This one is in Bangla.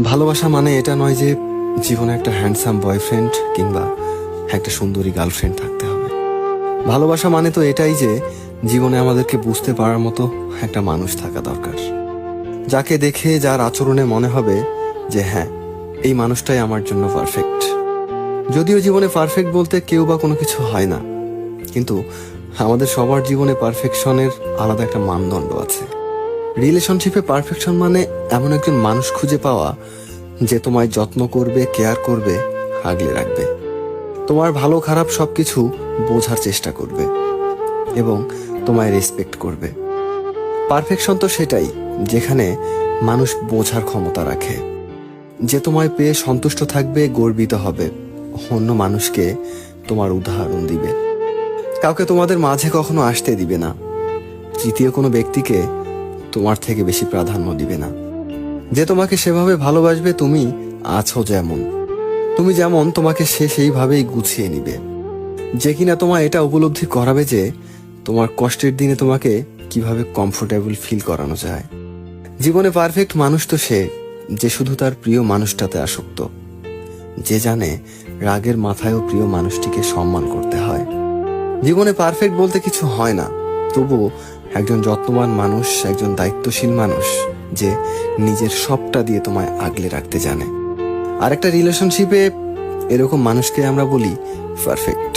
ভালোবাসা মানে এটা নয় যে জীবনে একটা হ্যান্ডসাম বয়ফ্রেন্ড কিংবা একটা সুন্দরী গার্লফ্রেন্ড থাকতে হবে। ভালোবাসা মানে তো এটাই যে জীবনে আমাদেরকে বুঝতে পারার মতো একটা মানুষ থাকা দরকার, যাকে দেখে যার আচরণে মনে হবে যে হ্যাঁ, এই মানুষটাই আমার জন্য পারফেক্ট। যদিও জীবনে পারফেক্ট বলতে কেউ বা কোনো কিছু হয় না, কিন্তু আমাদের সবার জীবনে পারফেকশনের আলাদা একটা মানদণ্ড আছে। রিলেশনশিপে পারফেকশন মানে এমন একজন মানুষ খুঁজে পাওয়া যে তোমায় যত্ন করবে, কেয়ার করবে, আগলে রাখবে, তোমার ভালো খারাপ সবকিছু বোঝার চেষ্টা করবে এবং তোমায় রেসপেক্ট করবে। পারফেকশন তো সেটাই যেখানে মানুষ বোঝার ক্ষমতা রাখে, যে তোমায় পেয়ে সন্তুষ্ট থাকবে, গর্বিত হবে, অন্য মানুষকে তোমার উদাহরণ দিবে, কাউকে তোমাদের মাঝে কখনো আসতে দিবে না, তৃতীয় কোনো ব্যক্তিকে তোমার থেকে বেশি প্রাধান্য দিবে না, যে তোমাকে সেভাবে ভালোবাসবে তুমি আছো যেমন, তুমি যেমন তোমাকে সে সেইভাবেই গুছিয়ে নিবে, যে কিনা তোমায় এটা উপলব্ধি করাবে যে তোমার কষ্টের দিনে তোমাকে কিভাবে কমফোর্টেবল ফিল করানো যায়। জীবনে পারফেক্ট মানুষ তো সে যে শুধু তার প্রিয় মানুষটাতে আসক্ত, যে জানে রাগের মাথায়ও প্রিয় মানুষটিকে সম্মান করতে হয়। জীবনে পারফেক্ট বলতে কিছু হয় না, তবুও একজন যত্নবান মানুষ, একজন দায়িত্বশীল মানুষ যে নিজের সবটা দিয়ে তোমায় আগলে রাখতে জানে। আর একটা রিলেশনশিপে এরকম মানুষকে আমরা বলি পারফেক্ট।